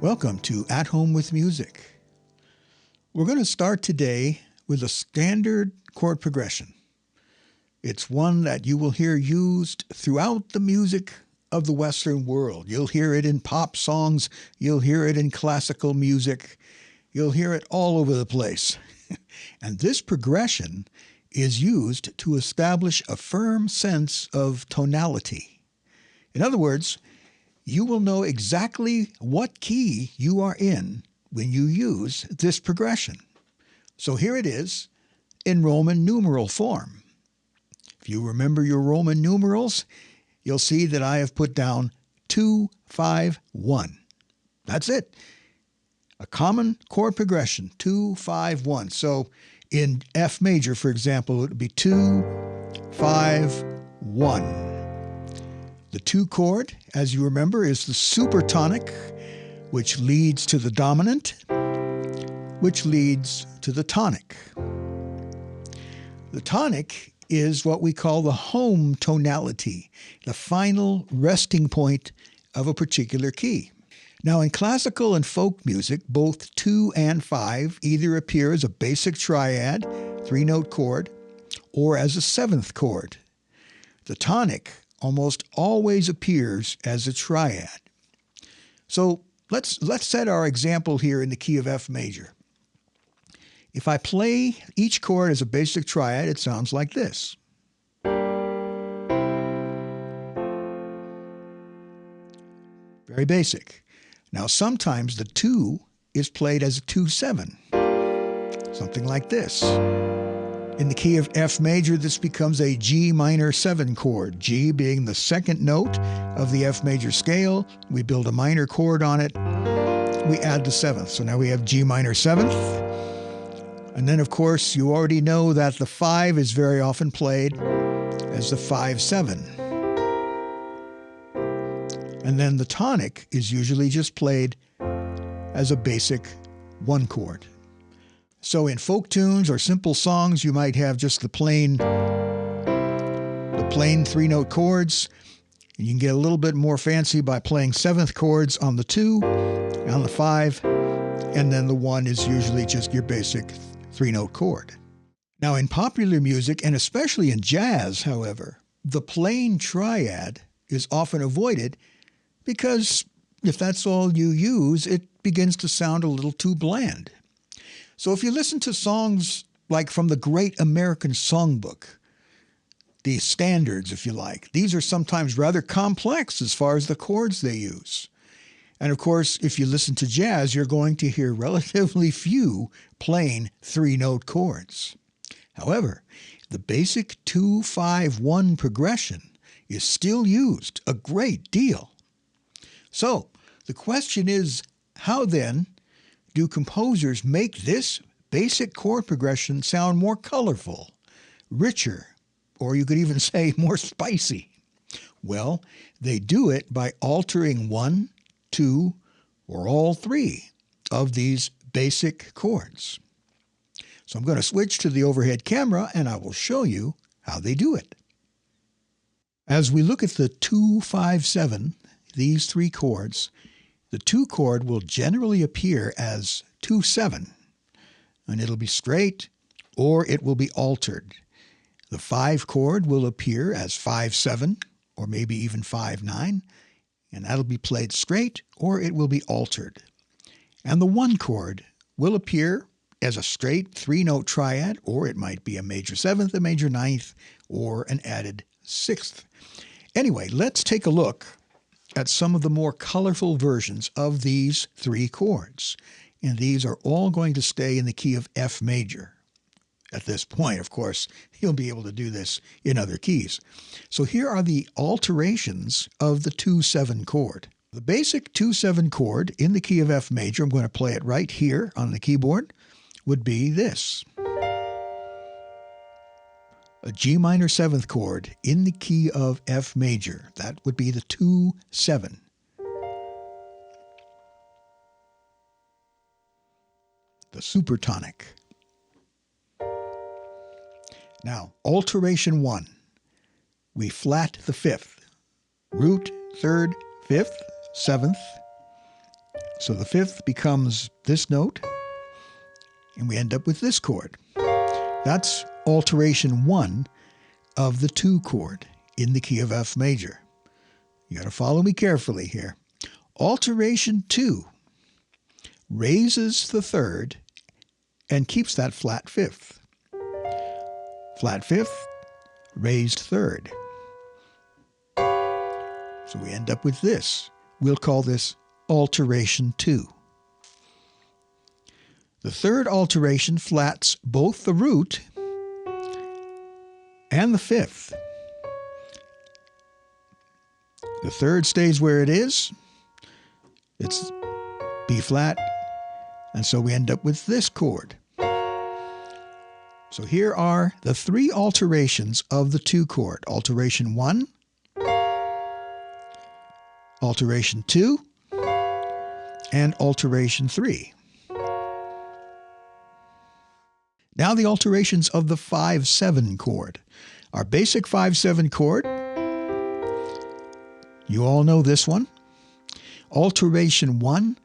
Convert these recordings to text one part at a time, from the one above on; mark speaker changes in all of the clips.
Speaker 1: Welcome to At Home with Music. We're going to start today with a standard chord progression. It's one that you will hear used throughout the music of the Western world. You'll hear it in pop songs, you'll hear it in classical music, you'll hear it all over the place. And this progression is used to establish a firm sense of tonality. In other words, you will know exactly what key you are in when you use this progression. So here it is in Roman numeral form. If you remember your Roman numerals, you'll see that I have put down 2, 5, 1. That's it. A common chord progression, 2, 5, 1. So in F major, for example, it would be 2, 5, 1. The 2 chord, as you remember, is the supertonic, which leads to the dominant, which leads to the tonic. The tonic is what we call the home tonality, the final resting point of a particular key. Now, in classical and folk music, both 2 and 5 either appear as a basic triad, 3-note chord, or as a 7th chord. The tonic almost always appears as a triad. So let's set our example here in the key of F major. If I play each chord as a basic triad, it sounds like this. Very basic. Now sometimes the 2 is played as a 2-7, something like this. In the key of F major, this becomes a G minor 7 chord, G being the second note of the F major scale. We build a minor chord on it. We add the 7th. So now we have G minor 7th. And then, of course, you already know that the 5 is very often played as the 5-7. And then the tonic is usually just played as a basic 1 chord. So in folk tunes or simple songs, you might have just the plain 3-note chords. And you can get a little bit more fancy by playing 7th chords on the 2, on the 5, and then the 1 is usually just your basic 3-note chord. Now in popular music, and especially in jazz, however, the plain triad is often avoided because if that's all you use, it begins to sound a little too bland. So if you listen to songs like from the Great American Songbook, the standards, if you like, these are sometimes rather complex as far as the chords they use. And of course, if you listen to jazz, you're going to hear relatively few plain 3-note chords. However, the basic 2-5-1 progression is still used a great deal. So the question is, how then do composers make this basic chord progression sound more colorful, richer, or you could even say more spicy? Well, they do it by altering 1, 2, or all 3 of these basic chords. So I'm going to switch to the overhead camera and I will show you how they do it. As we look at the 2, 5, 7, these 3 chords, the 2 chord will generally appear as 2-7, and it'll be straight or it will be altered. The 5 chord will appear as 5-7 or maybe even 5-9, and that'll be played straight or it will be altered. And the 1 chord will appear as a straight 3-note triad, or it might be a major 7th, a major 9th, or an added 6th. Anyway, let's take a look at some of the more colorful versions of these 3 chords. And these are all going to stay in the key of F major. At this point, of course, you'll be able to do this in other keys. So here are the alterations of the 2-7 chord. The basic 2-7 chord in the key of F major, I'm going to play it right here on the keyboard, would be this. A G minor 7th chord in the key of F major. That would be the 2-7. The supertonic. Now, alteration 1. We flat the 5th. Root, 3rd, 5th, 7th. So the fifth becomes this note, and we end up with this chord. That's alteration 1 of the 2 chord in the key of F major. You got to follow me carefully here. Alteration 2 raises the 3rd and keeps that flat 5th. Flat 5th, raised 3rd. So we end up with this. We'll call this alteration 2. The 3rd alteration flats both the root and the 5th. The 3rd stays where it is. It's B flat, and so we end up with this chord. So here are the 3 alterations of the 2 chord. Alteration 1, alteration 2, and alteration 3. Now the alterations of the 5/7 chord. Our basic 5/7 chord, you all know this one. Alteration 1,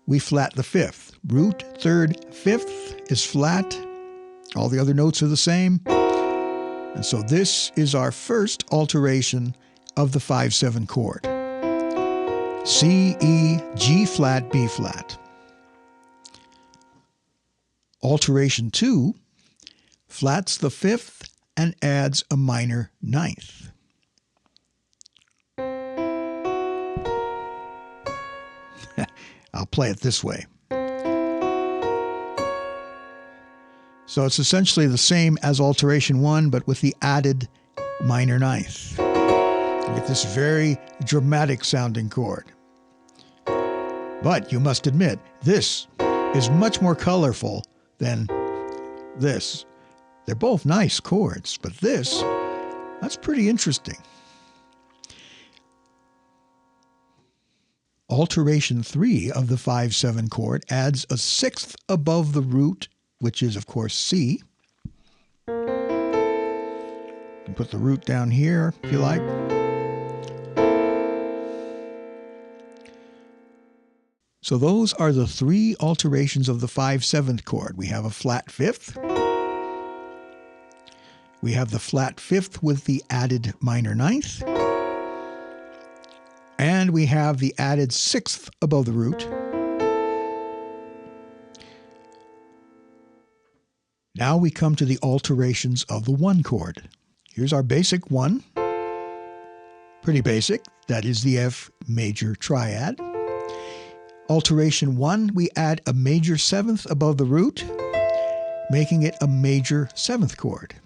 Speaker 1: we flat the 5th. Root, 3rd, 5th is flat. All the other notes are the same. And so this is our first alteration of the 5/7 chord. C, E, G flat, B flat. Alteration 2 flats the 5th and adds a minor 9th. I'll play it this way. So it's essentially the same as alteration 1, but with the added minor 9th. You get this very dramatic sounding chord. But you must admit, this is much more colorful than this. They're both nice chords, but that's pretty interesting. Alteration 3 of the 5/7 chord adds a 6th above the root, which is, of course, C. You can put the root down here, if you like. So those are the 3 alterations of the 5/7 chord. We have a flat 5th. We have the flat 5th with the added minor 9th. And we have the added 6th above the root. Now we come to the alterations of the 1 chord. Here's our basic 1. Pretty basic. That is the F major triad. Alteration 1, we add a major 7th above the root, making it a major 7th chord.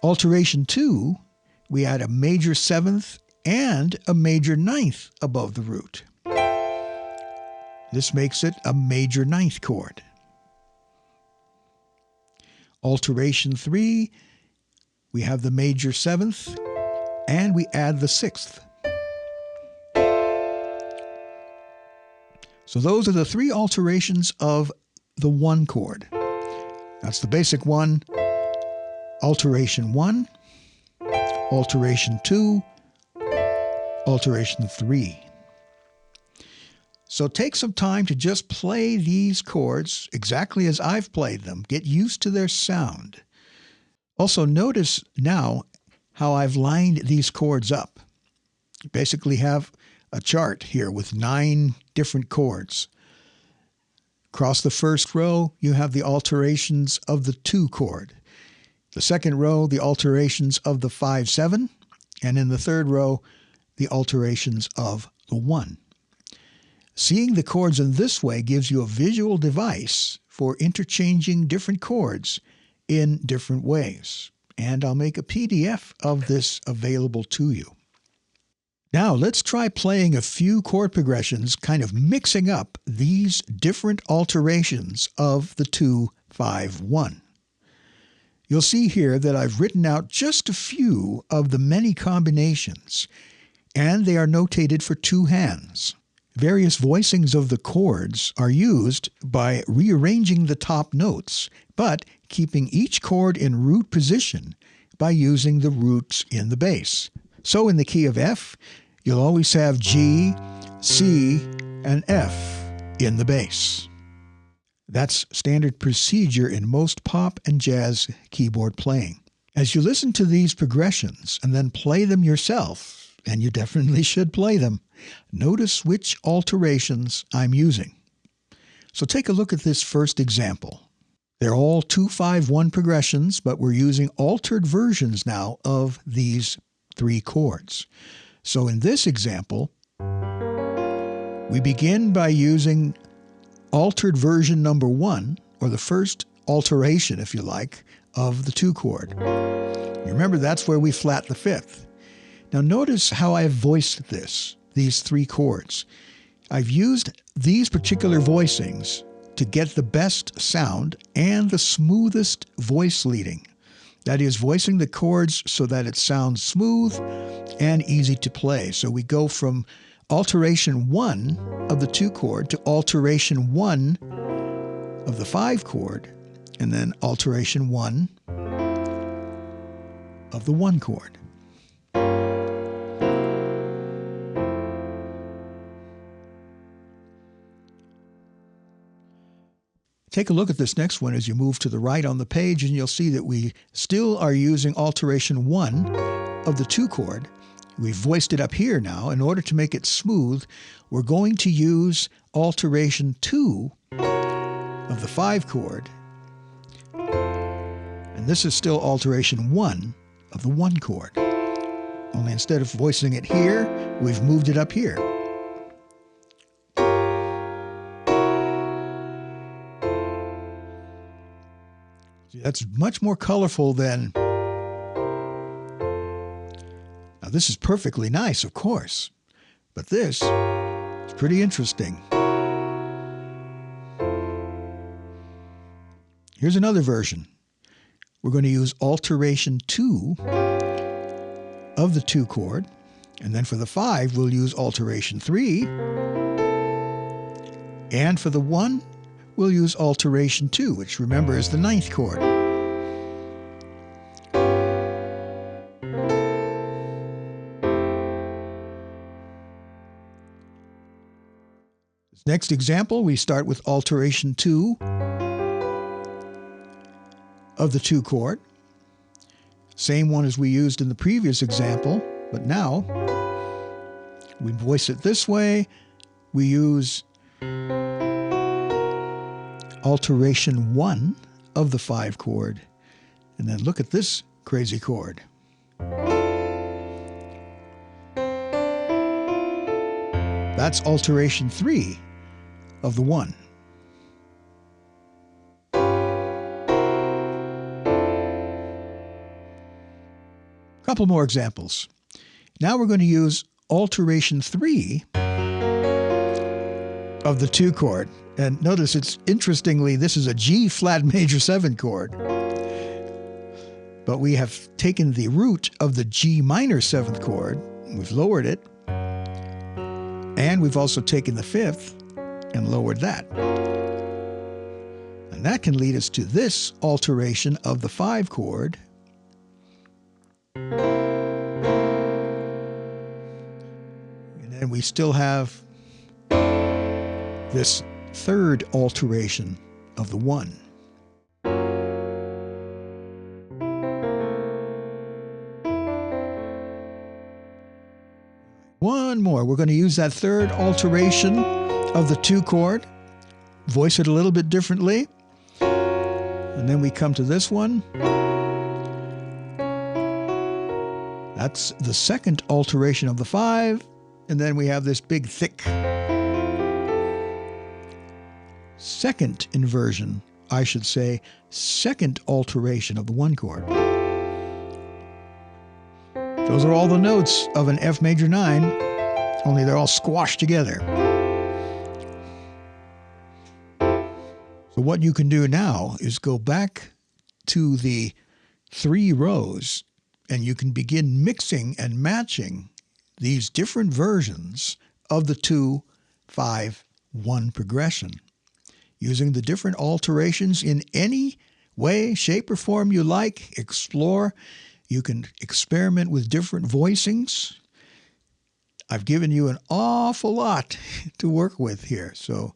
Speaker 1: Alteration 2, we add a major 7th and a major 9th above the root. This makes it a major 9th chord. Alteration 3, we have the major 7th and we add the 6th. So those are the 3 alterations of the 1 chord. That's the basic 1, alteration 1, alteration 2, alteration 3. So take some time to just play these chords exactly as I've played them. Get used to their sound. Also notice now how I've lined these chords up. You basically have a chart here with 9 different chords. Across the first row, you have the alterations of the 2 chord. The second row, the alterations of the 5/7, and in the third row, the alterations of the 1. Seeing the chords in this way gives you a visual device for interchanging different chords in different ways. And I'll make a PDF of this available to you. Now let's try playing a few chord progressions, kind of mixing up these different alterations of the 2-5-1. You'll see here that I've written out just a few of the many combinations, and they are notated for 2 hands. Various voicings of the chords are used by rearranging the top notes, but keeping each chord in root position by using the roots in the bass. So in the key of F, you'll always have G, C, and F in the bass. That's standard procedure in most pop and jazz keyboard playing. As you listen to these progressions and then play them yourself, and you definitely should play them, notice which alterations I'm using. So take a look at this first example. They're all 2-5-1 progressions, but we're using altered versions now of these three chords. So in this example, we begin by using altered version number 1, or the first alteration, if you like, of the 2 chord. You remember that's where we flat the 5th. Now notice how I've voiced these 3 chords. I've used these particular voicings to get the best sound and the smoothest voice leading. That is, voicing the chords so that it sounds smooth and easy to play. So we go from alteration 1 of the 2 chord to alteration 1 of the 5 chord, and then alteration 1 of the 1 chord. Take a look at this next one as you move to the right on the page, and you'll see that we still are using alteration 1 of the 2 chord. We've voiced it up here now. In order to make it smooth, we're going to use alteration 2 of the 5 chord. And this is still alteration 1 of the 1 chord. Only instead of voicing it here, we've moved it up here. That's much more colorful than... Now this is perfectly nice, of course, but this is pretty interesting. Here's another version. We're going to use alteration 2 of the 2 chord, and then for the 5 we'll use alteration 3, and for the 1 we'll use alteration 2, which remember is the 9th chord. This next example, we start with alteration 2 of the 2 chord. Same one as we used in the previous example, but now we voice it this way. We use alteration 1 of the 5 chord, and then look at this crazy chord. That's alteration 3 of the 1. Couple more examples. Now we're going to use alteration 3 of the 2 chord. And notice it's interestingly, this is a G flat major 7 chord. But we have taken the root of the G minor 7th chord, we've lowered it, and we've also taken the 5th and lowered that. And that can lead us to this alteration of the 5 chord. And then we still have this 3rd alteration of the 1. One more. We're going to use that 3rd alteration of the 2 chord, voice it a little bit differently, and then we come to this one. That's the 2nd alteration of the 5, and then we have this big thick 2nd inversion, I should say, 2nd alteration of the 1 chord. Those are all the notes of an F major 9, only they're all squashed together. So what you can do now is go back to the 3 rows, and you can begin mixing and matching these different versions of the 2-5-1 progression, using the different alterations in any way, shape, or form you like. Explore. You can experiment with different voicings. I've given you an awful lot to work with here. So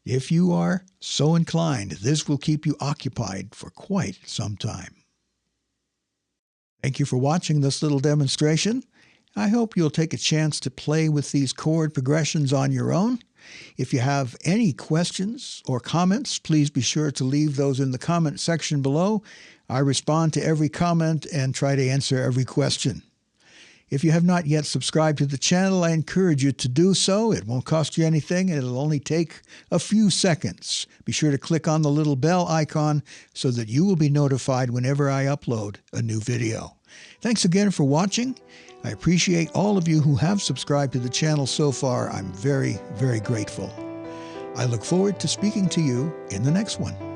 Speaker 1: if you are so inclined, this will keep you occupied for quite some time. Thank you for watching this little demonstration. I hope you'll take a chance to play with these chord progressions on your own. If you have any questions or comments, please be sure to leave those in the comment section below. I respond to every comment and try to answer every question. If you have not yet subscribed to the channel, I encourage you to do so. It won't cost you anything, and it'll only take a few seconds. Be sure to click on the little bell icon so that you will be notified whenever I upload a new video. Thanks again for watching. I appreciate all of you who have subscribed to the channel so far. I'm very, very grateful. I look forward to speaking to you in the next one.